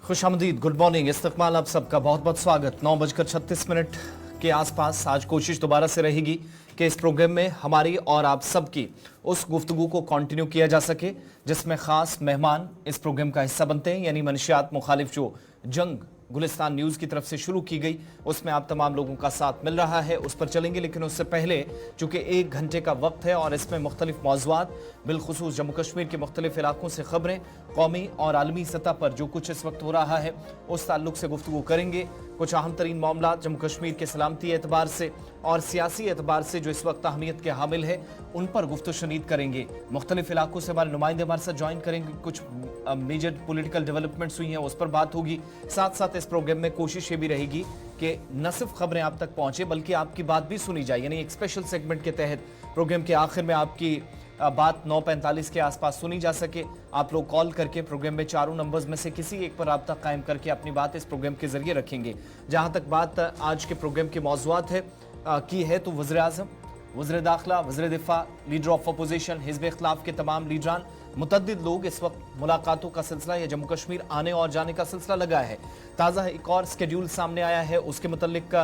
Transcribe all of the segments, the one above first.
खुशामदीद, good morning, इस्तकबाल आप सबका बहुत बहुत स्वागत। 9:36 के आसपास आज कोशिश दोबारा से रहेगी कि इस प्रोग्राम में हमारी और आप सबकी उस गुफ्तगू को कंटिन्यू किया जा सके जिसमें खास मेहमान इस प्रोग्राम का हिस्सा बनते हैं, यानी मनशियात मुखालिफ जो जंग गुलिस्तान न्यूज़ की तरफ से शुरू की गई उसमें आप तमाम लोगों का साथ मिल रहा है, उस पर चलेंगे। लेकिन उससे पहले चूंकि 1 घंटे का वक्त है और इसमें मुख्तलिफ मौज़ूआत बिलखुसूस जम्मू कश्मीर के मुख्तलिफ इलाकों से खबरें, कौमी और आलमी सतह पर जो कुछ इस वक्त हो रहा है उस ताल्लुक से गुफ्तगू करेंगे। कुछ अहम तरीन मामला जम्मू कश्मीर के सलामती एतबार से और सियासी एतबार से जो इस वक्त अहमियत के हामिल है उन पर गुफ्तगू शनीद करेंगे। मुख्तलिफ इलाकों से हमारे नुमाइंदे हमारे साथ ज्वाइन करेंगे, कुछ मेजर पॉलिटिकल डेवलपमेंट्स हुई हैं उस पर बात होगी। साथ साथ इस प्रोग्राम में कोशिश ये भी रहेगी कि न सिर्फ खबरें आप तक पहुंचे बल्कि आपकी बात भी सुनी जाए, यानी एक स्पेशल सेगमेंट के तहत प्रोग्राम के आखिर में आपकी बात 9:45 के आसपास सुनी जा सके। आप लोग कॉल करके प्रोग्राम में चारों नंबर्स में से किसी एक पर राब्ता कायम करके अपनी बात इस प्रोग्राम के जरिए रखेंगे। जहां तक बात आज के प्रोग्राम के मौज़ूआत है की है तो वज़ीर आज़म, वज़ीर दाखिला, वज़ीर दिफा, लीडर ऑफ अपोजिशन, हिज़्ब इख्तिलाफ के तमाम लीडरान, मुतअद्दिद लोग इस वक्त मुलाकातों का सिलसिला या जम्मू कश्मीर आने और जाने का सिलसिला लगा है। ताज़ा एक और स्केड्यूल सामने आया है, उसके मुतल्लिक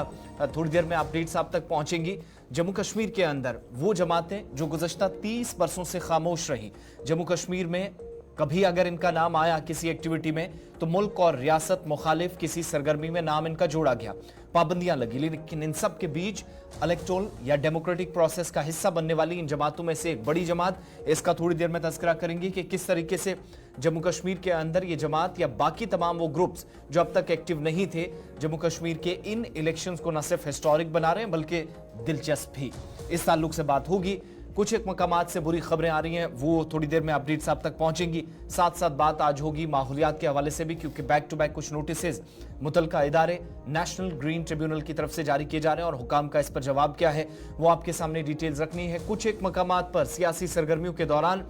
थोड़ी देर में अपडेट्स आप तक पहुंचेंगी। जम्मू कश्मीर के अंदर वो जमातें जो गुज़श्ता 30 बरसों से खामोश रही, जम्मू कश्मीर में कभी अगर इनका नाम आया किसी एक्टिविटी में तो मुल्क और रियासत मुखालिफ किसी सरगर्मी में नाम इनका जोड़ा गया, पाबंदियां लगी। लेकिन इन सब के बीच इलेक्टोरल या डेमोक्रेटिक प्रोसेस का हिस्सा बनने वाली इन जमातों में से एक बड़ी जमात, इसका थोड़ी देर में तज़किरा करेंगे कि किस तरीके से जम्मू कश्मीर के अंदर ये जमात या बाकी तमाम वो ग्रुप्स जो अब तक एक्टिव नहीं थे जम्मू कश्मीर के इन इलेक्शंस को न सिर्फ हिस्टोरिक बना रहे हैं बल्कि दिलचस्प भी। इस ताल्लुक से बात होगी। कुछ एक मकामात से बुरी खबरें आ रही हैं, वो थोड़ी देर में अपडेट्स आप तक पहुंचेंगी। साथ साथ बात आज होगी माहौलियात के हवाले से भी, क्योंकि बैक टू बैक कुछ नोटिसेज मुतलका इदारे नेशनल ग्रीन ट्रिब्यूनल की तरफ से जारी किए जा रहे हैं और हुकाम का इस पर जवाब क्या है वो आपके सामने डिटेल्स रखनी है। कुछ एक मकामात पर सियासी सरगर्मियों के दौरान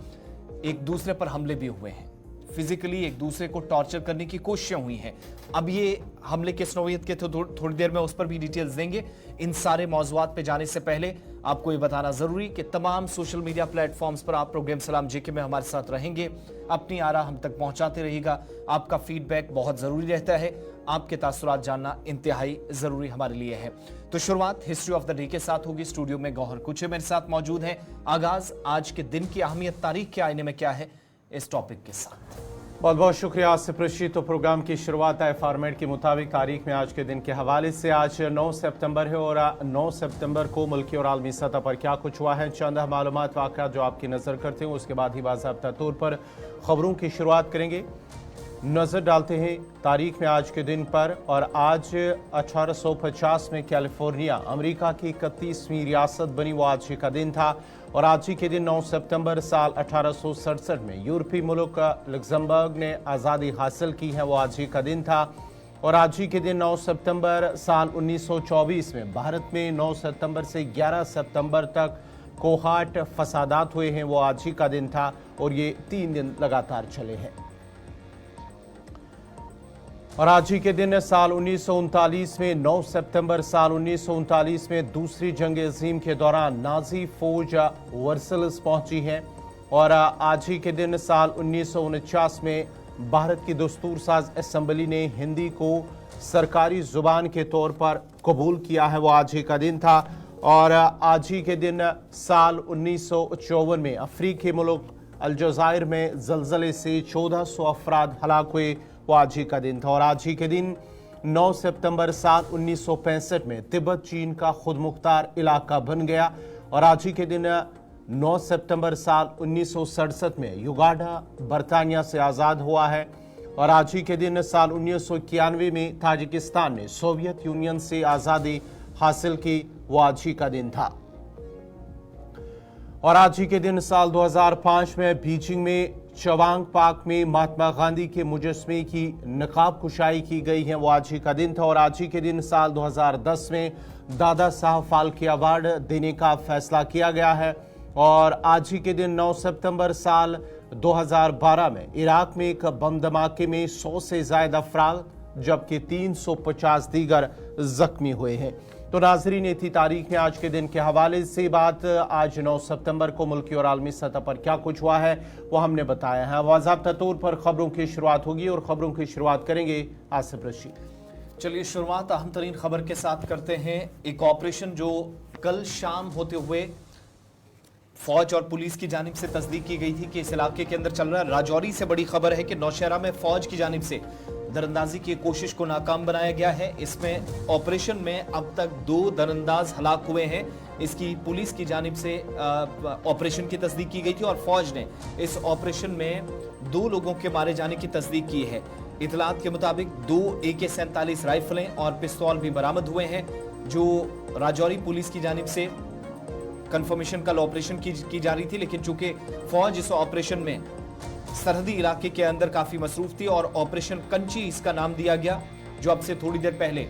एक दूसरे पर हमले भी हुए हैं, फिजिकली एक दूसरे को टॉर्चर करने की कोशिशें हुई हैं। अब ये हमले किस नौयत के थे थोड़ी देर में उस पर भी डिटेल्स देंगे। इन सारे मौज़ूआत पे जाने से पहले आपको ये बताना जरूरी कि तमाम सोशल मीडिया प्लेटफॉर्म्स पर आप प्रोग्राम सलाम जेके में हमारे साथ रहेंगे, अपनी आरा हम तक पहुंचाते रहिएगा। आपका फीडबैक बहुत जरूरी रहता है, आपके तासुरात जानना इंतहाई जरूरी हमारे लिए है। तो शुरुआत हिस्ट्री ऑफ द डे के साथ होगी। स्टूडियो में गौहर कुचे मेरे साथ मौजूद हैं। आगाज आज के दिन की अहमियत तारीख के आईने में क्या है इस टॉपिक के साथ। बहुत बहुत शुक्रिया आसिफ रशीद। तो प्रोग्राम की शुरुआत है फॉर्मेट के मुताबिक तारीख में आज के दिन के हवाले से। आज 9 सितंबर है और 9 सितंबर को मुल्की और आलमी सतह पर क्या कुछ हुआ है, चंद मालूमात वाक़यात जो आपकी नज़र करते हैं, उसके बाद ही बाज़ाब्ता तौर पर ख़बरों की शुरुआत करेंगे। नज़र डालते हैं तारीख में आज के दिन पर, और आज 1850 में कैलिफोर्निया अमेरिका की 31वीं रियासत बनी, वो आज ही का दिन था। और आज ही के दिन 9 सितंबर साल 1867 में यूरोपीय मुल्क लग्जमबर्ग ने आज़ादी हासिल की है, वो आज ही का दिन था। और आज ही के दिन 9 सितंबर साल 1924 में भारत में 9 सितंबर से 11 सितंबर तक कोहाट फसादात हुए हैं, वो आज ही का दिन था और ये 3 दिन लगातार चले हैं। और आज ही के दिन साल 1939 में 9 सितंबर साल 1939 में दूसरी जंग अजीम के दौरान नाजी फौज वर्सल्स पहुंची है। और आज ही के दिन साल 1949 में भारत की दस्तूर साज असम्बली ने हिंदी को सरकारी जुबान के तौर पर कबूल किया है, वो आज ही का दिन था। और आज ही के दिन साल 1954 में अफ्रीकी मुल्क अलजायर में जलजले से 1400 अफराद हलाक हुए, वो आज ही का दिन था। और आज ही के दिन 9 सितंबर साल 1965 में तिब्बत चीन का खुद मुख्तार इलाका बन गया। और आज ही के दिन 9 सितंबर साल 1967 में युगांडा बरतानिया से आज़ाद हुआ है। और आज ही के दिन साल 1991 में ताजिकिस्तान ने सोवियत यूनियन से आज़ादी हासिल की, वो आज ही का दिन था। और आज ही के दिन साल 2005 में बीजिंग में चवांग पार्क में महात्मा गांधी के मुजस्मे की नकाब कुशाई की गई है, वो आज ही का दिन था। और आज ही के दिन साल 2010 में दादा साहब फाल्के अवार्ड देने का फैसला किया गया है। और आज ही के दिन 9 सितंबर साल 2012 में इराक में एक बम धमाके में 100 से ज्यादा अफराद जबकि 350 दीगर जख्मी हुए हैं। तो नाजरीन, ये थी तारीख में आज के दिन के हवाले से बात। आज 9 सितंबर को मुल्की और आलमी सतह पर क्या कुछ हुआ है वो हमने बताया है। बाज़ाब्ता तौर पर खबरों की शुरुआत होगी और खबरों की शुरुआत करेंगे आसिफ रशीद। चलिए शुरुआत अहम तरीन खबर के साथ करते हैं। एक ऑपरेशन जो कल शाम होते हुए फौज और पुलिस की जानिब से तस्दीक की गई थी कि इस इलाके के अंदर चल रहा है। राजौरी से बड़ी खबर है कि नौशहरा में फौज की जानिब से दरअंदाजी की कोशिश को नाकाम बनाया गया है। इसमें ऑपरेशन में अब तक 2 दरअंदाज हलाक हुए हैं। इसकी पुलिस की जानिब से ऑपरेशन की तस्दीक की गई थी और फौज ने इस ऑपरेशन में 2 लोगों के मारे जाने की तस्दीक की है। इतलात के मुताबिक 2 AK-47 राइफलें और पिस्तौल भी बरामद हुए हैं, जो राजौरी पुलिस की जानिब से कंफर्मेशन कल ऑपरेशन की जा रही थी। लेकिन चूंकि फौज इस ऑपरेशन में सरहदी इलाके के अंदर काफी मसरूफ थी और ऑपरेशन कंची इसका नाम दिया गया, जो अब से थोड़ी देर पहले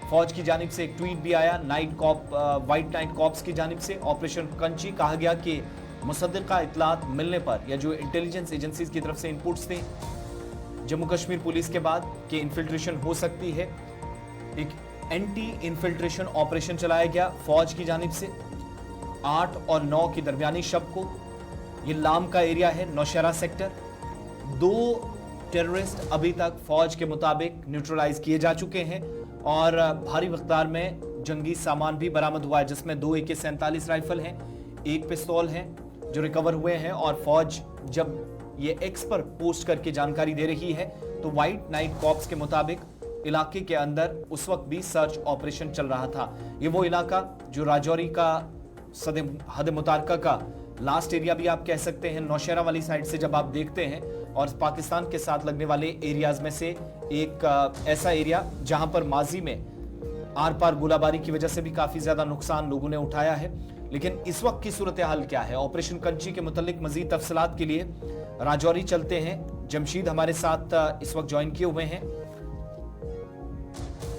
फौज की जानिब से एक ट्वीट भी आया व्हाइट नाइट कॉप्स की जानिब से। ऑपरेशन कंची कहा गया कि मुसद्दिका इतलात मिलने पर या जो इंटेलिजेंस एजेंसीज की तरफ से इनपुट्स थे जम्मू कश्मीर पुलिस के बाद कि इन्फिल्ट्रेशन हो सकती है, एक एंटी इन्फिल्ट्रेशन ऑपरेशन चलाया गया फौज की जानिब से 8 और 9 की दरमियानी शब को। ये लाम का एरिया है, नौशहरा सेक्टर। 2 टेररिस्ट अभी तक फौज के मुताबिक न्यूट्रलाइज किए जा चुके हैं और भारी मकदार में जंगी सामान भी बरामद हुआ है, जिसमें 2 AK-47 राइफल हैं, 1 पिस्तौल है जो रिकवर हुए हैं। और फौज जब ये एक्स पर पोस्ट करके जानकारी दे रही है तो व्हाइट नाइट कॉप्स के मुताबिक इलाके के अंदर उस वक्त भी सर्च ऑपरेशन चल रहा था। ये वो इलाका जो राजौरी का हद मुतारका का लास्ट एरिया भी आप कह सकते हैं। नौशहरा वाली साइड से जब आप देखते हैं और पाकिस्तान के साथ लगने वाले एरियाज में से एक ऐसा एरिया जहां पर माजी में आर पार गोलाबारी की वजह से भी काफी ज्यादा नुकसान लोगों ने उठाया है। लेकिन इस वक्त की सूरत हाल क्या है, ऑपरेशन कंची के मुतालिक मजीद तफसीलात के लिए राजौरी चलते हैं। जमशीद हमारे साथ इस वक्त ज्वाइन किए हुए हैं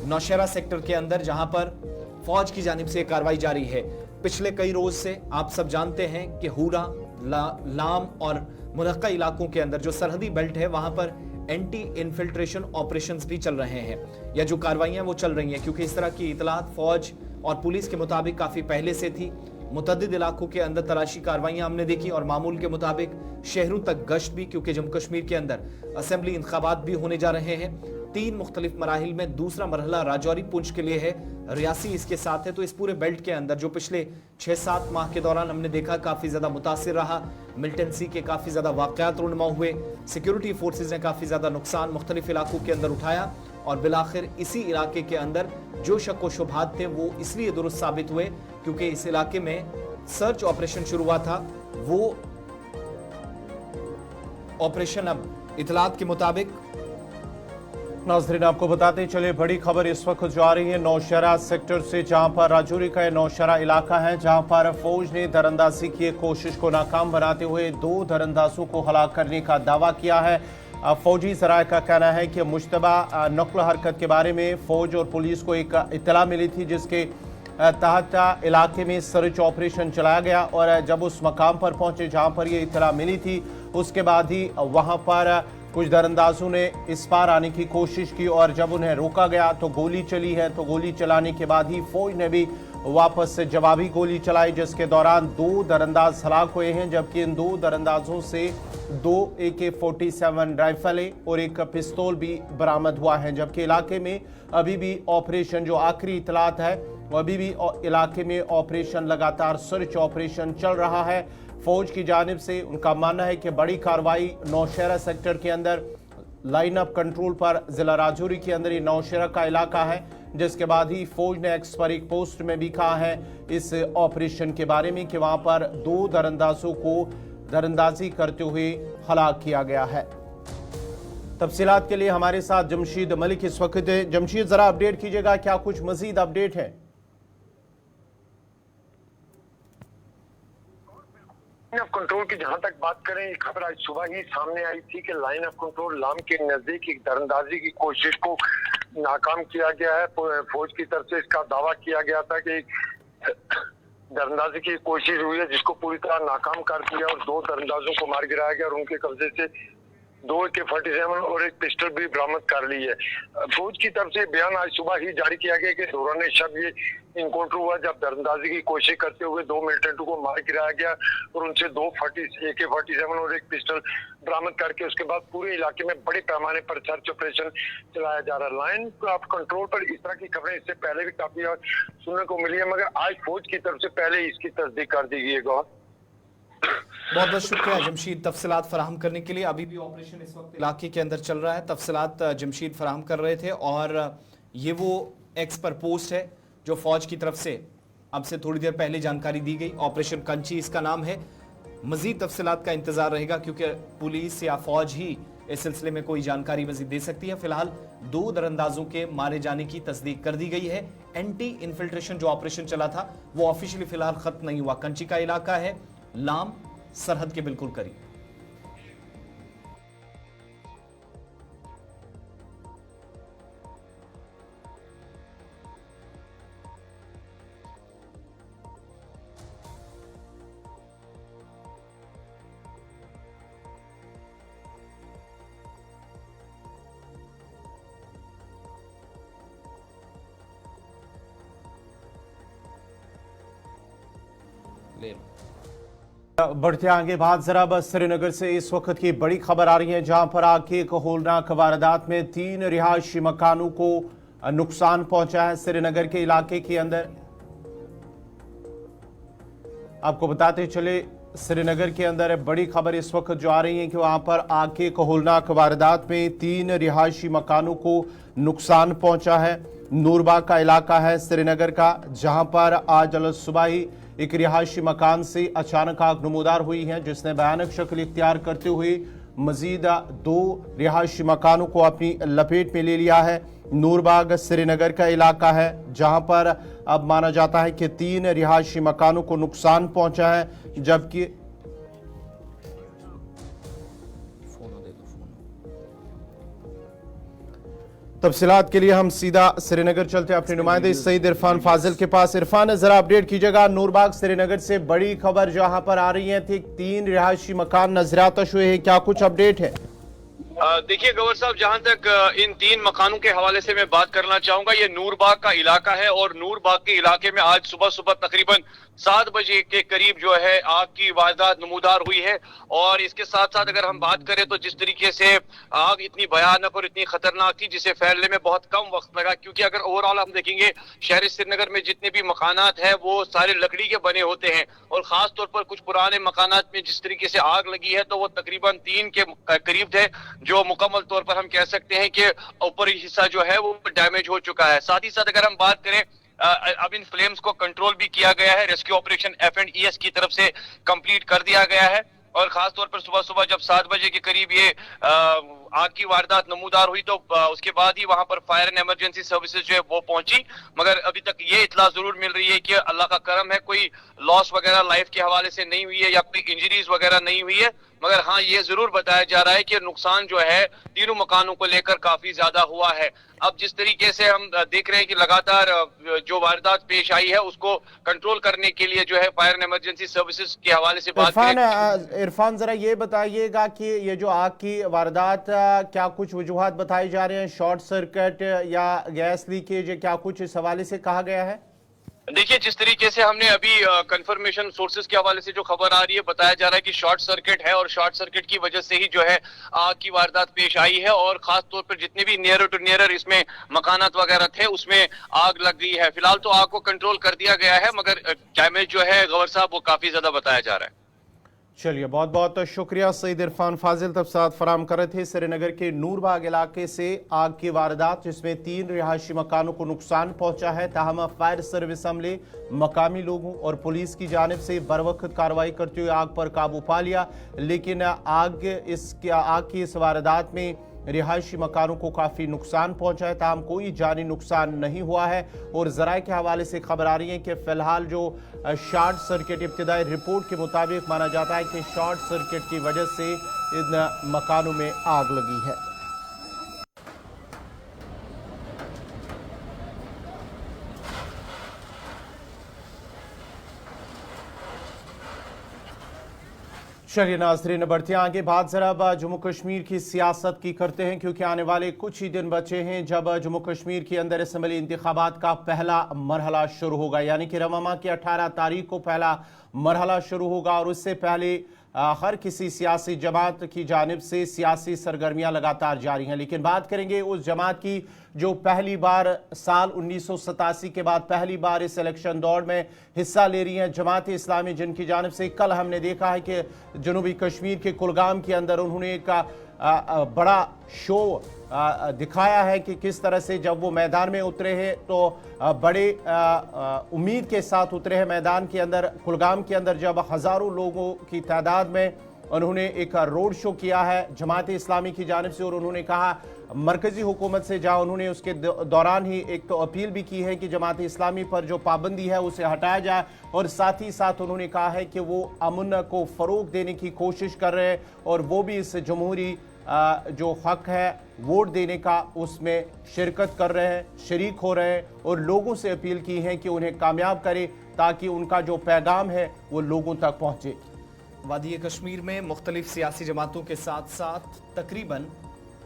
नौशहरा सेक्टर के अंदर, जहां पर फौज की जानिब से कार्रवाई जारी है। पिछले कई रोज से आप सब जानते हैं कि हुरा, लाम और मुनक्का इलाकों के अंदर जो सरहदी बेल्ट है वहां पर एंटी इन्फिल्ट्रेशन ऑपरेशंस भी चल रहे हैं या जो कार्रवाइयां वो चल रही हैं, क्योंकि इस तरह की इतलात फौज और पुलिस के मुताबिक काफी पहले से थी। मुतअद्दिद इलाकों के अंदर तलाशी कार्रवाइयां हमने देखी और मामूल के मुताबिक शहरों तक गश्त भी, क्योंकि जम्मू कश्मीर के अंदर असेंबली इंतखाबात भी होने जा रहे हैं। 3 मुख्तलिफ मराहिल में दूसरा मरहला राजौरी पुंछ के लिए है, रियासी इसके साथ है। तो इस पूरे बेल्ट के अंदर जो पिछले 6-7 माह के दौरान हमने देखा काफी ज्यादा मुतासिर रहा, मिलिटेंसी के काफी ज्यादा वाकयात रूनुमा हुए, सिक्योरिटी फोर्सेज ने काफी ज्यादा नुकसान मुख्तलिफ इलाकों के अंदर उठाया और बिलाखिर इसी इलाके के अंदर जो शक व शुबहात थे वो इसलिए दुरुस्त साबित हुए क्योंकि इस इलाके में सर्च ऑपरेशन शुरू हुआ था। वो ऑपरेशन अब इतलात के मुताबिक नाज़रीन आपको बताते चले बड़ी खबर इस वक्त जो आ रही है नौशहरा सेक्टर से, जहां पर राजौरी का नौशहरा इलाका है, जहां पर फौज ने दरअंदाजी की कोशिश को नाकाम बनाते हुए 2 दरअंदाजों को हलाक करने का दावा किया है। फौजी ज़राए का कहना है कि मुश्तबा नक्ल हरकत के बारे में फौज और पुलिस को एक इत्तला मिली थी, जिसके तहत इलाके में सर्च ऑपरेशन चलाया गया और जब उस मकाम पर पहुंचे जहां पर ये इत्तला मिली थी उसके बाद ही वहां पर कुछ दरअंदाजों ने इस पार आने की कोशिश की और जब उन्हें रोका गया तो गोली चली है। तो गोली चलाने के बाद ही फौज ने भी वापस से जवाबी गोली चलाई, जिसके दौरान 2 दरअंदाज हलाक हुए हैं, जबकि इन 2 दरअंदाजों से 2 AK-47 राइफलें और एक पिस्तौल भी बरामद हुआ है। जबकि इलाके में अभी भी ऑपरेशन, जो आखिरी इतलात है, अभी भी इलाके में ऑपरेशन लगातार सर्च ऑपरेशन चल रहा है फौज की जानिब से। उनका मानना है कि बड़ी कार्रवाई नौशहरा सेक्टर के अंदर लाइन अप कंट्रोल पर जिला राजौरी के अंदर ये नौशहरा का इलाका है, जिसके बाद ही फौज ने एक्स पर एक पोस्ट में भी कहा है इस ऑपरेशन के बारे में कि वहां पर 2 दरअंदाजों को दरअंदाजी करते हुए हलाक किया गया है। तफसीलात के लिए हमारे साथ जमशीद मलिक इस वक्त है। जमशीद, जरा अपडेट कीजिएगा, क्या कुछ मजीद अपडेट है? लाइन ऑफ कंट्रोल की जहां तक बात करें, ये खबर आज सुबह ही सामने आई थी कि लाइन ऑफ कंट्रोल लाम के नजदीक एक दरअंदाजी की कोशिश को नाकाम किया गया है। फौज की तरफ से इसका दावा किया गया था कि दरअंदाजी की कोशिश हुई है जिसको पूरी तरह नाकाम कर दिया और 2 दरअंदाजों को मार गिराया गया और उनके कब्जे से 2 AK-47 और एक पिस्टल भी बरामद कर ली है। फौज की तरफ से बयान आज सुबह ही जारी किया गया कि दौरान शब ये इनकाउंटर हुआ जब दरअंदाजी की कोशिश करते हुए 2 मिलिटेंटों को मार गिराया गया और उनसे 2 AK-47 और एक पिस्टल बरामद करके उसके बाद पूरे इलाके में बड़े पैमाने पर सर्च ऑपरेशन चलाया जा रहा है। लाइन ऑफ कंट्रोल पर इस तरह की खबरें इससे पहले भी काफी सुनने को मिली है, मगर आज फौज की तरफ से पहले इसकी तस्दीक कर दी गई है। बहुत बहुत शुक्रिया जमशीद तफसीलात फराहम करने के लिए। अभी भी ऑपरेशन इस वक्त इलाके के अंदर चल रहा है। तफसीलात जमशीद फराहम कर रहे थे और ये वो एक्स पर पोस्ट है जो फौज की तरफ से अब से थोड़ी देर पहले जानकारी दी गई। ऑपरेशन कंची इसका नाम है। मजीद तफसीलात का इंतजार रहेगा क्योंकि पुलिस या फौज ही इस सिलसिले में कोई जानकारी मजीद दे सकती है। फिलहाल 2 दरअंदाजों के मारे जाने की तस्दीक कर दी गई है। एंटी इन्फिल्ट्रेशन जो ऑपरेशन चला था वो ऑफिशियली फिलहाल खत्म नहीं हुआ। कंची का इलाका है, लाम सरहद के बिल्कुल करीब। ले लो। बढ़ते आगे बात जरा बस श्रीनगर से इस वक्त की बड़ी खबर आ रही है जहां पर आग की एक होलनाक वारदात में 3 रिहायशी मकानों को नुकसान पहुंचा है श्रीनगर के इलाके के अंदर। आपको बताते चले श्रीनगर के अंदर बड़ी खबर इस वक्त जो आ रही है कि वहां पर आग की एक होलनाक वारदात में 3 रिहायशी मकानों को नुकसान पहुंचा है। नूरबाग का इलाका है श्रीनगर का, जहां पर आज सुबह ही एक रिहायशी मकान से अचानक आग नमूदार हुई है जिसने भयानक शक्ल इख्तियार करते हुए मजीद 2 रिहायशी मकानों को अपनी लपेट में ले लिया है। नूरबाग श्रीनगर का इलाका है जहां पर अब माना जाता है कि 3 रिहायशी मकानों को नुकसान पहुंचा है, जबकि तफसीलात के लिए हम सीधा श्रीनगर चलते हैं अपने नुमाइंदे सईद इरफान फाजिल के पास। इरफान जरा अपडेट कीजिएगा, नूरबाग श्रीनगर से बड़ी खबर जहां पर आ रही है थी 3 रिहायशी मकान नजरातश हुए हैं, क्या कुछ अपडेट है? देखिए गवर साहब, जहां तक इन 3 मकानों के हवाले से मैं बात करना चाहूंगा, ये नूरबाग का इलाका है और नूरबाग के इलाके में आज सुबह सुबह तकरीबन 7 बजे के करीब जो है आग की वारदात नमूदार हुई है। और इसके साथ साथ अगर हम बात करें तो जिस तरीके से आग इतनी भयानक और इतनी खतरनाक थी जिसे फैलने में बहुत कम वक्त लगा, क्योंकि अगर ओवरऑल हम देखेंगे शहर श्रीनगर में जितने भी मकानात हैं वो सारे लकड़ी के बने होते हैं और खास तौर पर कुछ पुराने मकानात में जिस तरीके से आग लगी है तो वो तकरीबन 3 के करीब थे, जो मुकम्मल तौर पर हम कह सकते हैं कि ऊपरी हिस्सा जो है वो डैमेज हो चुका है। साथ ही साथ अगर हम बात करें अब इन फ्लेम्स को कंट्रोल भी किया गया है, रेस्क्यू ऑपरेशन F&ES की तरफ से कंप्लीट कर दिया गया है। और खास तौर पर सुबह सुबह जब 7 बजे के करीब ये आग की वारदात नमूदार हुई तो उसके बाद ही वहां पर फायर एंड इमरजेंसी सर्विसेज जो है वो पहुंची, मगर अभी तक ये इत्तला जरूर मिल रही है कि अल्लाह का करम है कोई लॉस वगैरह लाइफ के हवाले से नहीं हुई है या कोई इंजरीज वगैरह नहीं हुई है। मगर हाँ, ये जरूर बताया जा रहा है कि नुकसान जो है तीनों मकानों को लेकर काफी ज्यादा हुआ है। अब जिस तरीके से हम देख रहे हैं कि लगातार जो वारदात पेश आई है उसको कंट्रोल करने के लिए जो है फायर एंड इमरजेंसी सर्विसेज के हवाले से बात करें। इरफान जरा ये बताइएगा कि ये जो आग की वारदात क्या कुछ वजूहात बताए जा रहे हैं, शॉर्ट सर्किट या गैस लीकेज, क्या कुछ इस हवाले से कहा गया है? देखिए, जिस तरीके से हमने अभी कंफर्मेशन सोर्सेज के हवाले से जो खबर आ रही है, बताया जा रहा है कि शॉर्ट सर्किट है और शॉर्ट सर्किट की वजह से ही जो है आग की वारदात पेश आई है और खास तौर पर जितने भी नियर टू नियर इसमें मकानात वगैरह थे उसमें आग लग गई है। फिलहाल तो आग को कंट्रोल कर दिया गया है, मगर डैमेज जो है गवर साहब वो काफी ज्यादा बताया जा रहा है। चलिए, बहुत बहुत शुक्रिया सईद इरफान फाजिल तफसीलात फराम कर रहे थे श्रीनगर के नूरबाग इलाके से आग की वारदात जिसमें 3 रिहायशी मकानों को नुकसान पहुंचा है। ताहम फायर सर्विस अमले, मकामी लोगों और पुलिस की जानिब से बरवक्त कार्रवाई करते हुए आग पर काबू पा लिया, लेकिन आग की इस वारदात में रिहायशी मकानों को काफ़ी नुकसान पहुंचा है। ताहम कोई जानी नुकसान नहीं हुआ है और ज़राए के हवाले से खबर आ रही है कि फ़िलहाल जो शॉर्ट सर्किट इब्तिदाई रिपोर्ट के मुताबिक माना जाता है कि शॉर्ट सर्किट की वजह से इन मकानों में आग लगी है। चलिए नाज़रीन, बढ़ते हैं आगे। बात जरा अब जम्मू कश्मीर की सियासत की करते हैं, क्योंकि आने वाले कुछ ही दिन बचे हैं जब जम्मू कश्मीर के अंदर असम्बली इंतखाबात का पहला मरहला शुरू होगा। यानी कि रमज़ान की 18 तारीख को पहला मरहला शुरू होगा और उससे पहले हर किसी सियासी जमात की जानिब से सियासी सरगर्मियां लगातार जारी हैं। लेकिन बात करेंगे उस जमात की जो पहली बार साल 1987 के बाद पहली बार इस इलेक्शन दौड़ में हिस्सा ले रही हैं, जमात इस्लामी, जिनकी जानिब से कल हमने देखा है कि जनूबी कश्मीर के कुलगाम के अंदर उन्होंने एक बड़ा शो दिखाया है कि किस तरह से जब वो मैदान में उतरे हैं तो बड़े उम्मीद के साथ उतरे हैं मैदान के अंदर। कुलगाम के अंदर जब हज़ारों लोगों की तादाद में उन्होंने एक रोड शो किया है जमात इस्लामी की जानिब से, और उन्होंने कहा मरकजी हुकूमत से, जहाँ उन्होंने उसके दौरान ही एक तो अपील भी की है कि जमात इस्लामी पर जो पाबंदी है उसे हटाया जाए, और साथ ही साथ उन्होंने कहा है कि वो अमन को फ़रोग देने की कोशिश कर रहे हैं और वो भी इस जमहूरी जो हक है वोट देने का उसमें शिरकत कर रहे हैं, शरीक हो रहे हैं, और लोगों से अपील की है कि उन्हें कामयाब करें ताकि उनका जो पैगाम है वो लोगों तक पहुँचे। वादी कश्मीर में मुख्तलिफ सियासी जमातों के साथ साथ तकरीबन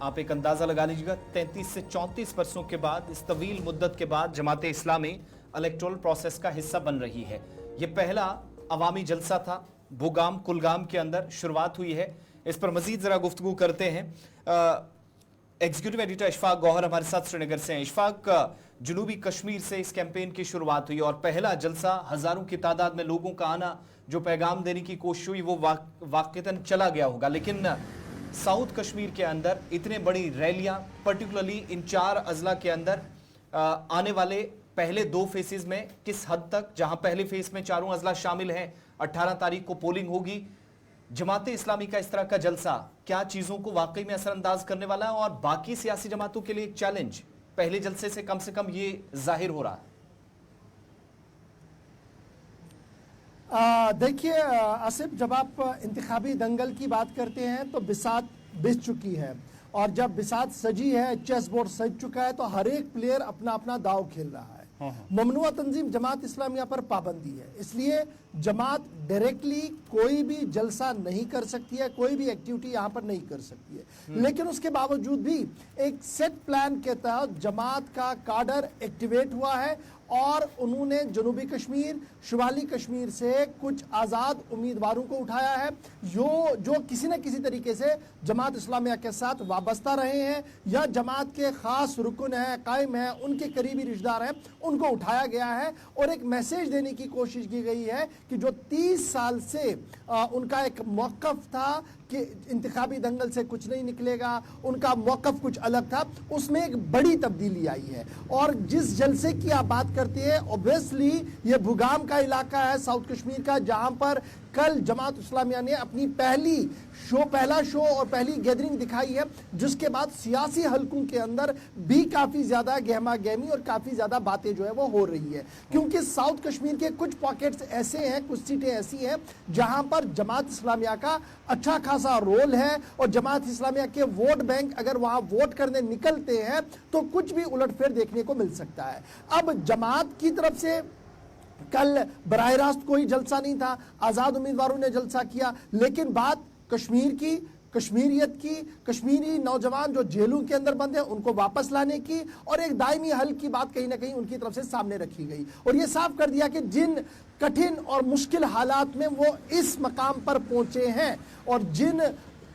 आप एक अंदाज़ा लगा लीजिएगा 33 से 34 वर्षों के बाद, इस तवील मुद्दत के बाद जमात इस्लामी इलेक्टोरल प्रोसेस का हिस्सा बन रही है। ये पहला अवामी जलसा था, बुगाम कुलगाम के अंदर शुरुआत हुई है। इस पर मजीद जरा गुफ्तगू करते हैं। एग्जीक्यूटिव एडिटर इशफाक गौहर हमारे साथ श्रीनगर से हैं। इशफाक, जनूबी कश्मीर से इस कैंपेन की शुरुआत हुई और पहला जलसा, हजारों की तादाद में लोगों का आना, जो पैगाम देने की कोशिश हुई वो वाक़तन चला गया होगा। लेकिन साउथ कश्मीर के अंदर इतने बड़ी रैलियां, पर्टिकुलरली इन 4 अजला के अंदर आने वाले पहले 2 फेसेस में किस हद तक, जहां पहले फेस में 4 अजला शामिल हैं, 18 तारीख को पोलिंग होगी, जमात इस्लामी का इस तरह का जलसा क्या चीजों को वाकई में असरअंदाज करने वाला है और बाकी सियासी जमातों के लिए एक चैलेंज पहले जलसे से कम ये जाहिर हो रहा है? देखिए आसिफ, जब आप इंतखाबी दंगल की बात करते हैं तो बिसात बिछ चुकी है, और जब बिसात सजी है, चेस बोर्ड सज चुका है, तो हर एक प्लेयर अपना अपना दाव खेल रहा है। ममनुआ तंजीम जमात इस्लामिया पर पाबंदी है, इसलिए जमात डायरेक्टली कोई भी जलसा नहीं कर सकती है, कोई भी एक्टिविटी यहाँ पर नहीं कर सकती है। लेकिन उसके बावजूद भी एक सेट प्लान के तहत जमात का काडर एक्टिवेट हुआ है और उन्होंने जनूबी कश्मीर, शुमाली कश्मीर से कुछ आज़ाद उम्मीदवारों को उठाया है जो किसी न किसी तरीके से जमात इस्लामिया के साथ वाबस्ता रहे हैं या जमात के ख़ास रुकन हैं, कायम हैं, उनके करीबी रिश्तेदार हैं, उनको उठाया गया है और एक मैसेज देने की कोशिश की गई है कि जो 30 साल से उनका एक मौक़िफ़ था कि इंतखाबी दंगल से कुछ नहीं निकलेगा, उनका मौक़िफ़ कुछ अलग था, उसमें एक बड़ी तब्दीली आई है। और जिस जलसे की आप बात करते हैं, ऑब्वियसली ये बुगाम का इलाका है साउथ कश्मीर का, जहां पर कल जमात इस्लामिया ने अपनी पहला शो और पहली गैदरिंग दिखाई है, जिसके बाद सियासी हलकों के अंदर भी काफ़ी ज़्यादा गहमा गहमी और काफ़ी ज़्यादा बातें जो है वो हो रही है, क्योंकि साउथ कश्मीर के कुछ पॉकेट्स ऐसे हैं, कुछ सीटें ऐसी हैं जहां पर जमात इस्लामिया का अच्छा खासा रोल है और जमात इस्लामिया के वोट बैंक अगर वहां वोट करने निकलते हैं तो कुछ भी उलटफेर देखने को मिल सकता है। अब जमात की तरफ से कल बराह रास्त कोई जलसा नहीं था, आज़ाद उम्मीदवारों ने जलसा किया, लेकिन बात कश्मीर की, कश्मीरियत की, कश्मीरी नौजवान जो जेलों के अंदर बंद हैं उनको वापस लाने की और एक दायमी हल की बात कहीं ना कहीं उनकी तरफ से सामने रखी गई और ये साफ कर दिया कि जिन कठिन और मुश्किल हालात में वो इस मकाम पर पहुंचे हैं और जिन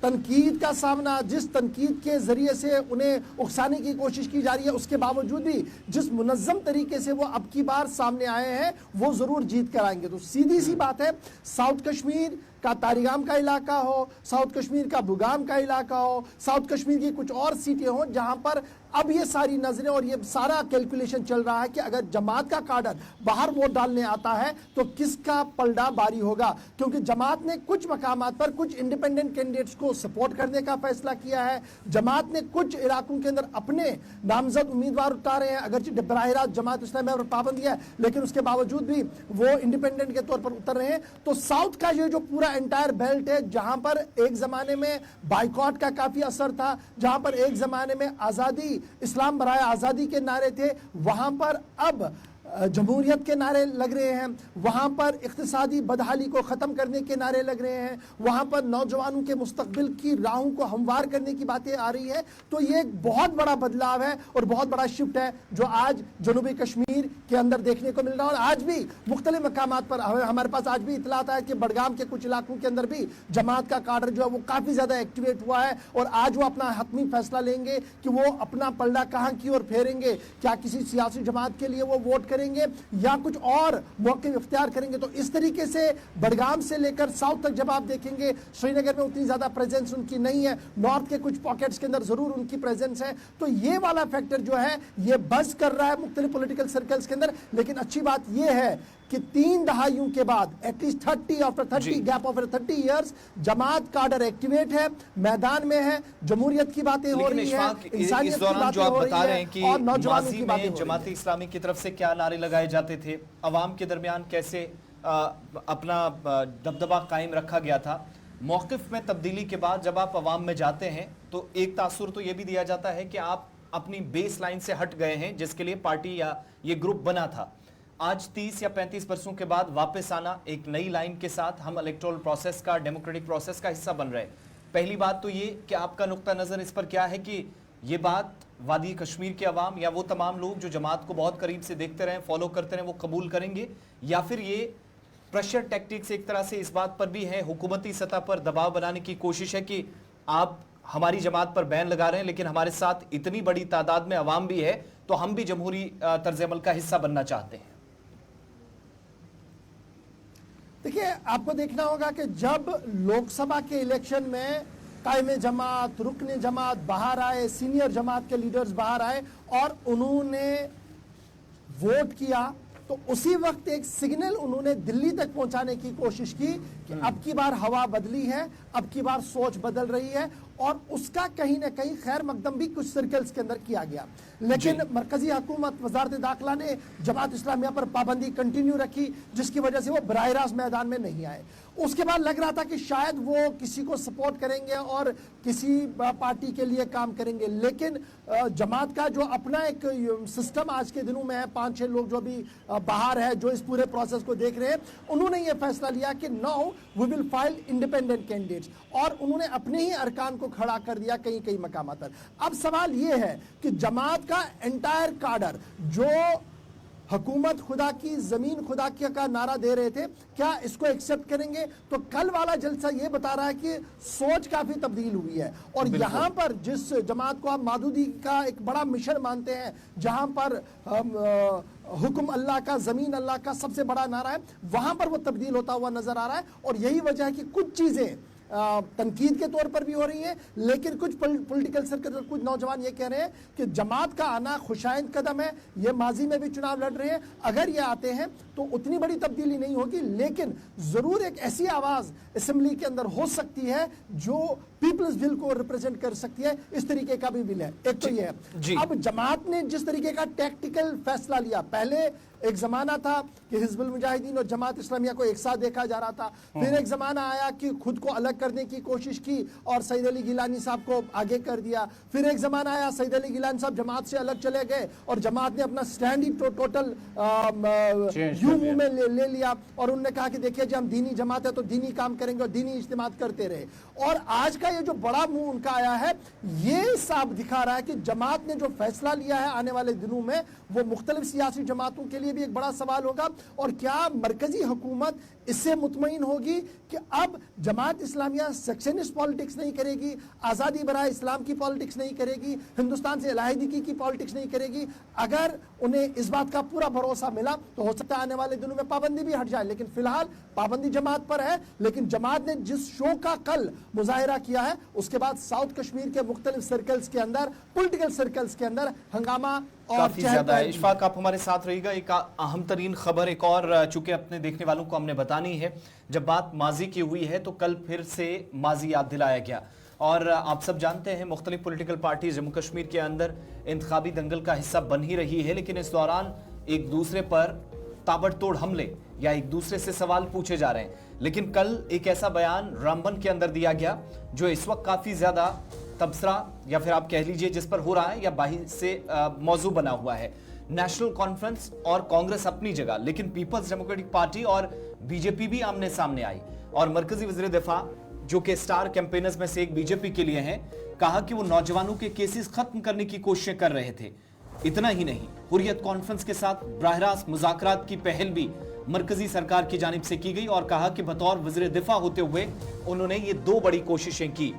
तनकीद का सामना, जिस तनकीद के ज़रिए से उन्हें उकसाने की कोशिश की जा रही है, उसके बावजूद भी जिस मुनज़्ज़म तरीके से वो अब की बार सामने आए हैं वो ज़रूर जीत कर आएंगे। तो सीधी सी बात है, साउथ कश्मीर का तारिगाम का इलाका हो, साउथ कश्मीर का बुगाम का इलाका हो, साउथ कश्मीर की कुछ और सीटें हों जहां पर अब ये सारी नजरें और ये सारा कैलकुलेशन चल रहा है कि अगर जमात का काडर बाहर वोट डालने आता है तो किसका पलड़ा बारी होगा, क्योंकि जमात ने कुछ मकामात पर कुछ इंडिपेंडेंट कैंडिडेट्स को सपोर्ट करने का फैसला किया है। जमात ने कुछ इलाकों के अंदर अपने नामजद उम्मीदवार उतारे हैं, अगरचे बराह रास्त जमात इस्लामिया पर पाबंदी है लेकिन उसके बावजूद भी वो इंडिपेंडेंट के तौर पर उतर रहे हैं। तो साउथ का ये जो पूरा एंटायर बेल्ट है, जहां पर एक जमाने में बाइकॉट का काफी असर था, जहां पर एक जमाने में आजादी, इस्लाम बराए आजादी के नारे थे, वहां पर अब जमहूरियत के नारे लग रहे हैं, वहाँ पर इक्तिसादी बदहाली को ख़त्म करने के नारे लग रहे हैं, वहाँ पर नौजवानों के मुस्तकबिल की राहों को हमवार करने की बातें आ रही है। तो ये एक बहुत बड़ा बदलाव है और बहुत बड़ा शिफ्ट है जो आज जनूबी कश्मीर के अंदर देखने को मिल रहा है। और आज भी मुख्तलिफ मकामात पर हमारे पास आज भी इतलात है कि बडगाम के कुछ इलाकों के अंदर भी जमात का काडर जो है वो काफ़ी ज़्यादा एक्टिवेट हुआ है और आज वो अपना हतमी फैसला लेंगे कि वो अपना पलड़ा कहाँ की ओर फेरेंगे, क्या किसी सियासी जमात के लिए वो वोट करेंगे या कुछ और मौके इख्तियार करेंगे। तो इस तरीके से बडगाम से लेकर साउथ तक जब आप देखेंगे, श्रीनगर में उतनी ज्यादा प्रेजेंस उनकी नहीं है, नॉर्थ के कुछ पॉकेट्स के अंदर जरूर उनकी प्रेजेंस है। तो ये वाला फैक्टर जो है ये बज कर रहा है मुख्तलिफ पॉलिटिकल सर्कल्स के अंदर। लेकिन अच्छी बात ये है कि 3 दहाइयों के बाद at least 30 after 30 gap of 30 years Jamaat cadre activate है, मैदान में है, जमहूरियत की बातें हो रही है, इस दौरान जो आप बता रहे हैं कि और नौजवानों की बातें में जमात इस्लामी की तरफ से क्या नारे लगाए जाते थे, अवाम के दरमियान कैसे अपना दबदबा कायम रखा गया था, मौकिफ में तब्दीली के बाद जब आप अवाम में जाते हैं तो एक तासुर तो यह भी दिया जाता है कि आप अपनी बेस लाइन से हट गए हैं जिसके लिए पार्टी या ये ग्रुप बना था। आज 30 या 35 वर्षों के बाद वापस आना एक नई लाइन के साथ हम इलेक्टोरल प्रोसेस का, डेमोक्रेटिक प्रोसेस का हिस्सा बन रहे हैं। पहली बात तो ये कि आपका नुक्ता नजर इस पर क्या है कि ये बात वादी कश्मीर के अवाम या वो तमाम लोग जो जमात को बहुत करीब से देखते रहे, फॉलो करते रहे, वो कबूल करेंगे, या फिर ये प्रेशर टैक्टिक्स एक तरह से इस बात पर भी है, हुकूमती सतह पर दबाव बनाने की कोशिश है कि आप हमारी जमात पर बैन लगा रहे हैं लेकिन हमारे साथ इतनी बड़ी तादाद में अवाम भी है तो हम भी जमहूरी तर्ज अमल का हिस्सा बनना चाहते हैं। देखिए, आपको देखना होगा कि जब लोकसभा के इलेक्शन में कायम जमात, रुकन जमात बाहर आए, सीनियर जमात के लीडर्स बाहर आए और उन्होंने वोट किया, तो उसी वक्त एक सिग्नल उन्होंने दिल्ली तक पहुंचाने की कोशिश की कि अब की बार हवा बदली है, अब की बार सोच बदल रही है, और उसका कहीं ना कहीं खैर मकदम भी कुछ सर्कल्स के अंदर किया गया। लेकिन मरकजी हुकूमत, वजारत दाखिला ने जमात इस्लामिया पर पाबंदी कंटिन्यू रखी जिसकी वजह से वो बराह रास्त मैदान में नहीं आए। उसके बाद लग रहा था कि शायद वो किसी को सपोर्ट करेंगे और किसी पार्टी के लिए काम करेंगे, लेकिन जमात का जो अपना एक सिस्टम आज के दिनों में है, 5-6 लोग जो भी बाहर है जो इस पूरे प्रोसेस को देख रहे हैं, उन्होंने ये फैसला लिया कि now we will file independent candidates, और उन्होंने अपने ही अरकान को खड़ा कर दिया कई कई मकामात पर। अब सवाल ये है कि जमात का एंटायर काडर जो हुकूमत खुदा की, जमीन खुदा की का नारा दे रहे थे, क्या इसको एक्सेप्ट करेंगे? तो कल वाला जलसा ये बता रहा है कि सोच काफी तब्दील हुई है। और यहाँ पर जिस जमात को हम मादूदी का एक बड़ा मिशन मानते हैं, जहां पर हुक्म अल्लाह का, जमीन अल्लाह का सबसे बड़ा नारा है, वहां पर वो तब्दील होता हुआ नजर आ रहा है। और यही वजह है कि कुछ चीजें तनकीद के तौर पर भी हो रही है, लेकिन कुछ पॉलिटिकल सर्कल, कुछ नौजवान ये कह रहे हैं कि जमात का आना खुशाइंद कदम है, ये माजी में भी चुनाव लड़ रहे हैं, अगर ये आते हैं तो उतनी बड़ी तब्दीली नहीं होगी, लेकिन जरूर एक ऐसी आवाज असेंबली के अंदर हो सकती है जो पीपल्स विल को रिप्रेजेंट कर सकती है। इस तरीके का भी बिल है। एक तो ये है, अब जमात ने जिस तरीके का टैक्टिकल फैसला लिया, पहले एक जमाना था कि हिजबुल मुजाहिदीन और जमात इस्लामिया को एक साथ देखा जा रहा था, फिर एक जमाना आया कि खुद को अलग करने की कोशिश की और सईद अली गिलानी साहब को आगे कर दिया, फिर एक जमाना आया सईद अली गिलानी साहब जमात से अलग चले गए और जमात ने अपना स्टैंड ही टोटल यू मुंह में ले लिया और उन्होंने कहा कि देखिए जी हम दीनी जमात है तो दीनी काम करेंगे और दीनी इज्तिमात करते रहे। और आज का ये जो बड़ा मुंह उनका आया है, ये साफ दिखा रहा है कि जमात ने जो फैसला लिया है आने वाले दिनों में वो मुख्तलिफ सियासी जमातों के लिए भी एक बड़ा सवाल होगा। और क्या मरकजी हुकूमत इससे मुतमईन होगी कि अब जमात इस्लामिया सेक्शनिस्ट पॉलिटिक्स नहीं करेगी, आज़ादी बराए इस्लाम की पॉलिटिक्स नहीं करेगी, हिंदुस्तान से अलहदगी की पॉलिटिक्स नहीं करेगी? अगर उन्हें इस बात का पूरा भरोसा मिला तो हो सकता है आने वाले दिनों में पाबंदी भी हट जाए, लेकिन फिलहाल पाबंदी जमात पर है। लेकिन जमात ने जिस शो का कल मुजाहिरा किया है, उसके बाद साउथ कश्मीर के मुख्तलिफ सर्कल्स के अंदर, पॉलिटिकल सर्कल्स के अंदर हंगामा काफी ज्यादा है। इशफाक, आप हमारे साथ रहिएगा। एक अहम तरीन खबर एक और चूंकि अपने देखने वालों को हमने बतानी है, जब बात माजी की हुई है तो कल फिर से माजी याद दिलाया गया। और आप सब जानते हैं मुख्तलिफ पॉलिटिकल पार्टी जम्मू कश्मीर के अंदर इंतखाबी दंगल का हिस्सा बन ही रही है, लेकिन इस दौरान एक दूसरे पर ताबड़तोड़ हमले या एक दूसरे से सवाल पूछे जा रहे हैं। लेकिन कल एक ऐसा बयान रामबन के अंदर दिया गया जो इस वक्त काफी ज्यादा तबसरा या फिर आप कह लीजिए जिस पर हो रहा है या बाहिर से मौजू बना हुआ है। नेशनल कॉन्फ्रेंस और कांग्रेस अपनी जगह, लेकिन पीपल्स डेमोक्रेटिक पार्टी और बीजेपी भी आमने सामने आई और मरकजी वज़ीर दिफा जो कि स्टार कैंपेनर्स में से एक बीजेपी के लिए हैं, कहा कि वो नौजवानों के केसेस खत्म करने की कोशिशें कर रहे थे। इतना ही नहीं, हुर्रियत कॉन्फ्रेंस के साथ बराह रास्त मुज़ाकरात की पहल भी मरकजी सरकार की जानिब से की गई और कहा कि बतौर वज़ीर दिफा होते हुए उन्होंने ये 2 बड़ी कोशिशें की,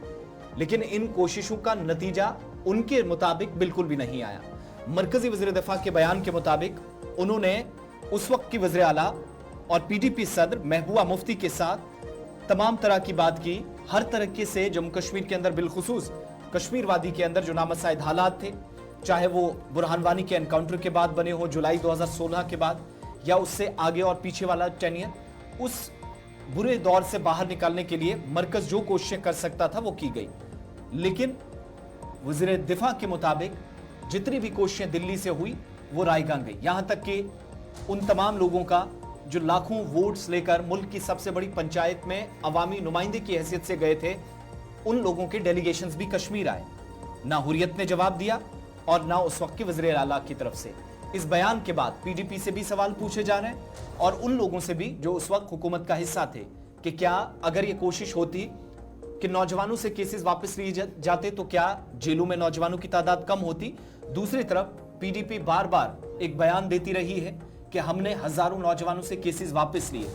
लेकिन इन कोशिशों का नतीजा उनके मुताबिक बिल्कुल भी नहीं आया। मरकजी वज़ीर दिफा के बयान के मुताबिक उन्होंने उस वक्त की वज़ीर आला और पीडीपी सदर महबूबा मुफ्ती के साथ तमाम तरह की बात की, हर तरीके से जम्मू कश्मीर के अंदर बिलखुसूस कश्मीर वादी के अंदर जो नामसाइद हालात थे, चाहे वो बुरहान वानी के एनकाउंटर के बाद बने हो जुलाई 2016 के बाद या उससे आगे और पीछे वाला टेनियर, उस बुरे दौर से बाहर निकालने के लिए मरकज जो कोशिशें कर सकता था वो की गई। लेकिन वज़ीर दिफा के मुताबिक जितनी भी कोशिशें दिल्ली से हुई वो रायगां गई, यहां तक कि उन तमाम लोगों का जो लाखों वोट्स लेकर मुल्क की सबसे बड़ी पंचायत में अवामी नुमाइंदे की हैसियत से गए थे, उन लोगों के डेलीगेशंस भी कश्मीर आए। ना हुर्रियत ने जवाब दिया और ना उस वक्त के वज़ीर आला की तरफ से। इस बयान के बाद पीडीपी से भी सवाल पूछे जा रहे हैं और उन लोगों से भी जो उस वक्त हुकूमत का हिस्सा थे कि क्या अगर ये कोशिश होती कि नौजवानों से केसेस वापस लिए जाते तो क्या जेलों में नौजवानों की तादाद कम होती। दूसरी तरफ पीडीपी बार बार एक बयान देती रही है कि हमने हजारों नौजवानों से केसेस वापस लिए।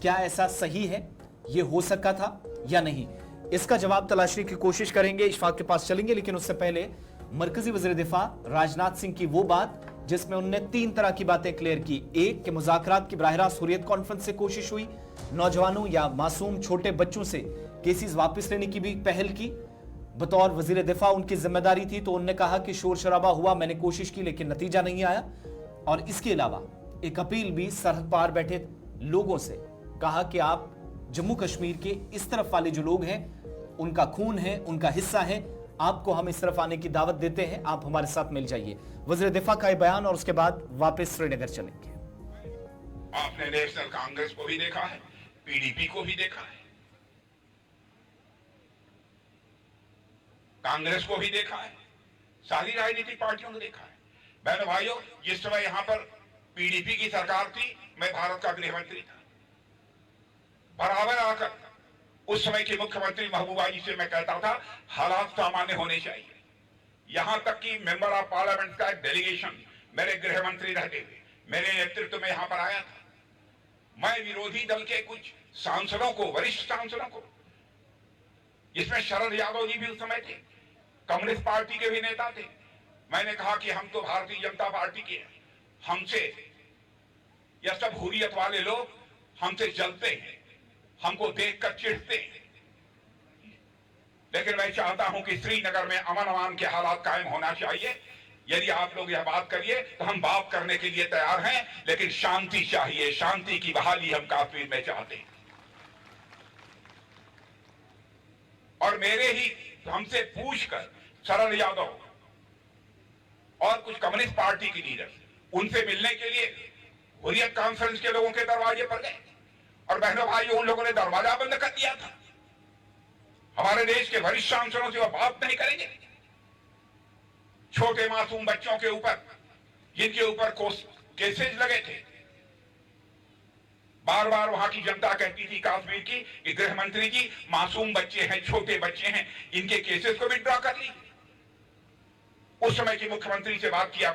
क्या ऐसा सही है, ये हो सका था या नहीं, इसका जवाब तलाशने की कोशिश करेंगे, इशफाक के पास चलेंगे। लेकिन उससे पहले मरकजी वज़ीर दिफा राजनाथ सिंह की वो बात जिसमें उन्होंने 3 तरह की बातें क्लियर की। एक कि मुज़ाकरात की बराह रास्त हुर्रियत कॉन्फ्रेंस से कोशिश हुई, नौजवानों या मासूम छोटे बच्चों से केसेस वापस लेने की भी पहल की, बतौर वज़ीर दिफा उनकी जिम्मेदारी थी। तो उन्होंने कहा कि शोर शराबा हुआ, मैंने कोशिश की लेकिन नतीजा नहीं आया। और इसके अलावा एक अपील भी सरहद पार बैठे लोगों से, कहा कि आप जम्मू कश्मीर के इस तरफ वाले जो लोग हैं उनका खून है, उनका हिस्सा है, आपको हम इस तरफ आने की दावत देते हैं, आप हमारे साथ मिल जाइए। वज़ीर दिफा का बयान और उसके बाद वापस श्रीनगर चलेंगे। आपने नेशनल कांग्रेस को भी देखा है, पीडीपी को भी देखा है, कांग्रेस को भी देखा है, सारी राजनीतिक पार्टियों को देखा है। बहनों भाइयों, जिस समय यहां पर पीडीपी की सरकार थी, मैं भारत का गृह मंत्री था। बराबर आकर उस समय की मुख्यमंत्री महबूबा जी से मैं कहता था हालात सामान्य होने चाहिए। यहां तक कि मेंबर ऑफ पार्लियामेंट का एक डेलीगेशन मेरे गृह मंत्री रहते हुए मेरे नेतृत्व में यहां पर आया था। मैं विरोधी दल के कुछ सांसदों को, वरिष्ठ सांसदों को, जिसमें शरद यादव जी भी उस समय थे, कम्युनिस्ट पार्टी के भी नेता थे, मैंने कहा कि हम तो भारतीय जनता पार्टी के हैं, हमसे यह सब हुर्रियत वाले लोग हमसे जलते हैं, हमको देखकर चिढ़ते हैं। लेकिन मैं चाहता हूं कि श्रीनगर में अमन अमान के हालात कायम होना चाहिए। यदि आप लोग यह बात करिए तो हम बात करने के लिए तैयार हैं, लेकिन शांति चाहिए, शांति की बहाली हम कश्मीर में चाहते हैं। और मेरे ही हमसे पूछकर शरद यादव और कुछ कम्युनिस्ट पार्टी की लीडर उनसे मिलने के लिए हुर्रियत कॉन्फ्रेंस के लोगों के दरवाजे पर गए और बहनों भाइयों, उन लोगों ने दरवाजा बंद कर दिया था। हमारे देश के वरिष्ठ सांसदों से वह बात नहीं करेंगे। छोटे मासूम बच्चों के ऊपर, जिनके ऊपर केसेज लगे थे, बार बार वहां की जनता कहती थी कश्मीर की कि गृह मंत्री जी मासूम बच्चे हैं, छोटे बच्चे हैं, इनके केसेस को विड्रॉ कर ली। उस समय की मुख्यमंत्री से बात किया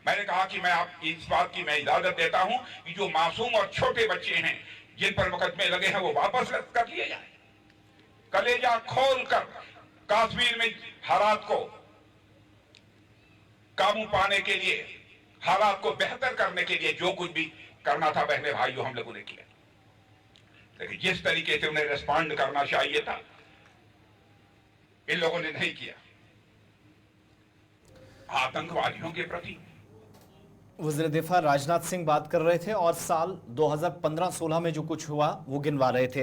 मैंने कहा कि मैं आप इस बात की मैं इजाजत देता हूं कि जो मासूम और छोटे बच्चे हैं जिन पर मुकदमे लगे हैं वो वापस कर लिए जाए। कलेजा खोलकर कश्मीर में हालात को काबू पाने के लिए, हालात को बेहतर करने के लिए जो कुछ भी करना था बहने भाइयों हम लोगों ने किया। लेकिन जिस तरीके से उन्हें रिस्पॉन्ड करना चाहिए था, इन लोगों ने नहीं किया। आतंकवादियों के प्रति वज़ीर दिफा राजनाथ सिंह बात कर रहे थे और साल 2015-16 में जो कुछ हुआ वो गिनवा रहे थे।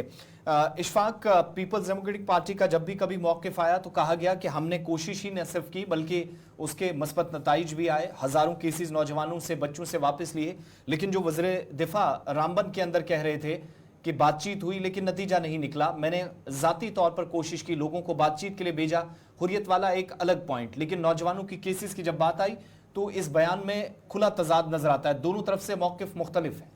इशफाक, पीपल्स डेमोक्रेटिक पार्टी का जब भी कभी मौक़िफ़ आया तो कहा गया कि हमने कोशिश ही न सिर्फ की बल्कि उसके मस्बत नताइज भी आए, हज़ारों केसेस नौजवानों से, बच्चों से वापस लिए। लेकिन जो वज़ीर दिफा रामबन के अंदर कह रहे थे कि बातचीत हुई लेकिन नतीजा नहीं निकला, मैंने ज़ाती तौर पर कोशिश की, लोगों को बातचीत के लिए भेजा, हुर्रियत वाला एक अलग पॉइंट, लेकिन नौजवानों की केसेस की जब बात आई तो इस बयान में खुला तजाद नजर आता है, दोनों तरफ से मौकिफ मुख्तलिफ है।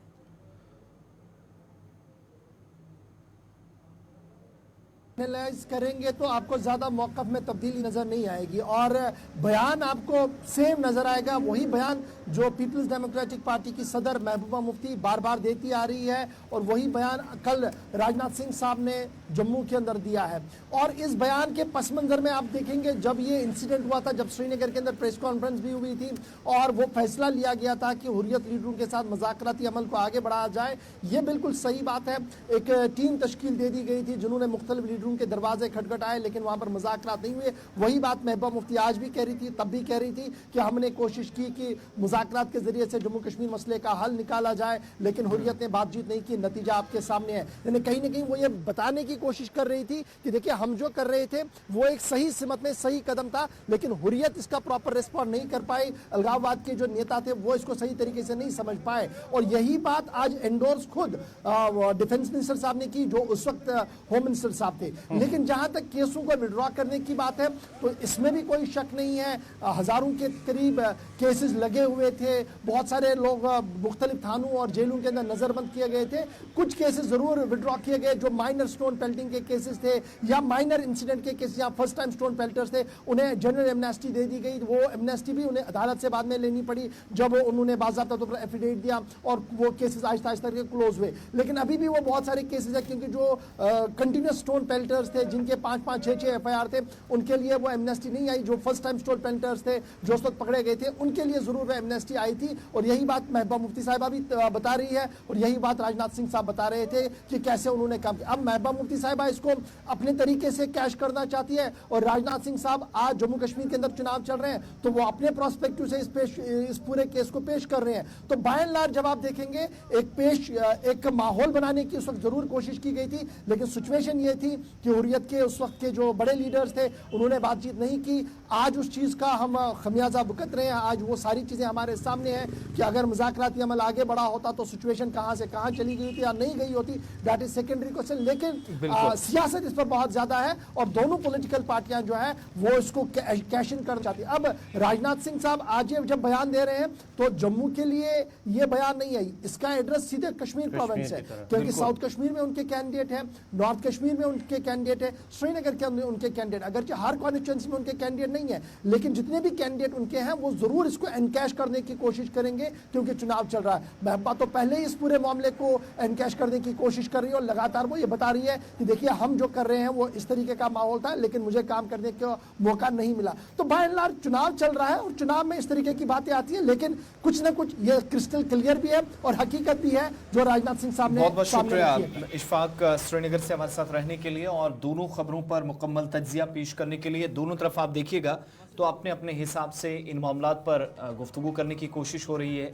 एनालाइज करेंगे तो आपको ज्यादा मौक़िफ़ में तब्दीली नजर नहीं आएगी और बयान आपको सेम नजर आएगा, वही बयान जो पीपल्स डेमोक्रेटिक पार्टी की सदर महबूबा मुफ्ती बार बार देती आ रही है और वही बयान कल राजनाथ सिंह साहब ने जम्मू के अंदर दिया है। और इस बयान के पस मंजर में आप देखेंगे जब ये इंसिडेंट हुआ था, जब श्रीनगर के अंदर प्रेस कॉन्फ्रेंस भी हुई थी और वो फैसला लिया गया था कि हुर्रियत लीडरों के साथ मुज़ाकराती अमल को आगे बढ़ाया जाए, ये बिल्कुल सही बात है। एक टीम तश्कील दे दी गई थी जिन्होंने मुख्तलिफ लीडरों के दरवाजे खटखटाए लेकिन वहां पर मुज़ाकरात नहीं हुए। वही बात महबूबा मुफ्ती आज भी कह रही थी, तब भी कह रही थी कि हमने कोशिश की कि मुज़ाकरात के जरिए से जम्मू कश्मीर मसले का हल निकाला जाए, लेकिन हुर्रियत ने बातचीत नहीं की। नतीजा आपके सामने है। यानी कहीं ना कहीं वो ये बताने की कोशिश कर रही थी कि देखिए हम जो कर रहे थे वो एक सही सिमत में सही कदम था, लेकिन हुर्रियत इसका प्रॉपर रिस्पॉन्ड नहीं कर पाई। अलगाववाद के जो नेता थे वो इसको सही तरीके से नहीं समझ पाए और यही बात आज एंडोर्स खुद डिफेंस मिनिस्टर साहब ने की, जो उस वक्त होम मिनिस्टर साहब थे। लेकिन जहां तक केसों को विड्रॉ करने की बात है तो इसमें भी कोई शक नहीं है। हजारों के करीब केसेस लगे हुए थे, बहुत सारे लोग मुख्तलिफ थानों और जेलों के अंदर नजरबंद किए गए थे। कुछ केसेस जरूर विड्रॉ किए गए जो माइनर स्टोन पेल्टिंग के केसेस थे या माइनर इंसिडेंट के केसेस या फर्स्ट टाइम स्टोन पेल्टर्स थे, उन्हें जनरल एमनेस्टी दे दी गई। वो एमनेस्टी भी उन्हें अदालत से बाद में लेनी पड़ी जब उन्होंने बाज़ाब्ता तौर पर एफिडेविट दिया और वो केसेस आहिस्ता आहिस्ता करके क्लोज हुए। लेकिन अभी भी वो बहुत सारे केसेस है क्योंकि जो कंटिन्यूस स्टोन पेल्टर्स थे जिनके 5-5, 6-6 FIR थे, उनके लिए वो एमनेस्टी नहीं आई। जो फर्स्ट टाइम स्टोन पेल्टर्स थे जो उस वक्त पकड़े गए थे उनके लिए जरूर वो एमनेस्टी आई थी। और यही बात महबूबा मुफ्ती साहिबा भी बता रही है और यही बात राजनाथ सिंह साहब बता रहे थे कि कैसे उन्होंने काम किया। अब महबूबा मुफ्ती साहिबा इसको अपने तरीके से कैश करना चाहती है और राजनाथ सिंह साहब आज जम्मू कश्मीर के अंदर चुनाव चल रहे हैं तो वो अपने प्रोस्पेक्टिव से इस पूरे केस को पेश कर रहे हैं। तो बाय एंड लार्ज जब आप देखेंगे एक माहौल बनाने की उस वक्त जरूर कोशिश की गई थी, लेकिन सिचुएशन ये थी कि हुर्रियत के उस वक्त के जो बड़े लीडर्स थे उन्होंने बातचीत नहीं की। आज उस चीज का हम खमियाजा भुगत रहे हैं। आज वो सारी चीजें हमारे सामने हैं कि अगर मुज़ाकराती अमल आगे बढ़ा होता तो सिचुएशन कहां से कहां चली गई थी या नहीं गई होती, दैट इज सेकेंडरी क्वेश्चन। लेकिन सियासत इस पर बहुत ज्यादा है और दोनों पॉलिटिकल पार्टियां जो है वो इसको कैश इन करना चाहती है। अब राजनाथ सिंह साहब आज जब बयान दे रहे हैं तो जम्मू के लिए ये बयान नहीं है, इसका एड्रेस सीधे कश्मीर प्रोविंस है क्योंकि साउथ कश्मीर में उनके कैंडिडेट है, नॉर्थ कश्मीर में उनके कैंडिडेट है, श्रीनगर के अंदर उनके कैंडिडेट, अगरचे हर कॉन्स्टिट्यूएंसी में उनके कैंडिडेट नहीं है, लेकिन जितने भी कैंडिडेट उनके हैं वो जरूर इसको एनकैश करने की कोशिश करेंगे क्योंकि चुनाव चल रहा है। महबूबा तो पहले ही इस पूरे मामले को एनकैश करने की कोशिश कर रही है और लगातार वो ये बता रही है कि देखिए हम जो कर रहे हैं वो इस तरीके का माहौल था लेकिन मुझे काम करने का मौका नहीं मिला। तो बाय एंड लार्ज चुनाव चल रहा है और चुनाव में इस तरीके की बातें आती है, लेकिन कुछ ना कुछ ये क्रिस्टल क्लियर भी है और हकीकत भी है जो राजनाथ सिंह साहब ने। बहुत बहुत शुक्रिया इशफाक श्रीनगर से हमारे साथ रहने के लिए और दोनों खबरों पर मुकम्मल तज्जिया पेश करने के लिए। दोनों तरफ आप देखिएगा तो अपने अपने हिसाब से इन मामलात पर गुफ्तगू करने की कोशिश हो रही है,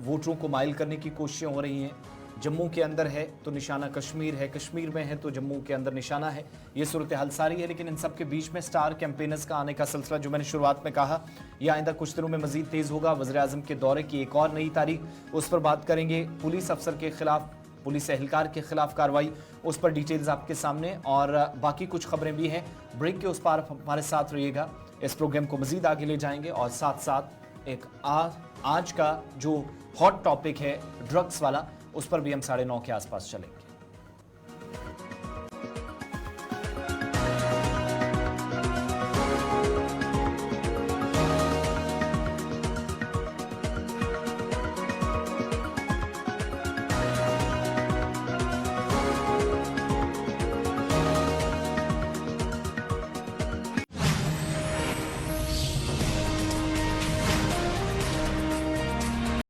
वोटरों को माइल करने की कोशिशें हो रही हैं। जम्मू के अंदर है तो निशाना कश्मीर है, कश्मीर में है तो जम्मू के अंदर निशाना है। ये सूरत हाल सारी है, लेकिन इन सब के बीच में स्टार कैंपेनर्स का आने का सिलसिला जो मैंने शुरुआत में कहा यह आइंदा कुछ दिनों में मजीद तेज़ होगा। वज़ीर-ए-आज़म के दौरे की एक और नई तारीख, उस पर बात करेंगे। पुलिस अफसर के खिलाफ, पुलिस एहलकार के खिलाफ कार्रवाई, उस पर डिटेल्स आपके सामने और बाकी कुछ खबरें भी हैं। ब्रेक के उस पार हमारे साथ रहिएगा, इस प्रोग्राम को मजीद आगे ले जाएंगे और साथ साथ एक आज का जो हॉट टॉपिक है ड्रग्स वाला, उस पर भी हम 9:30 के आसपास चलेंगे।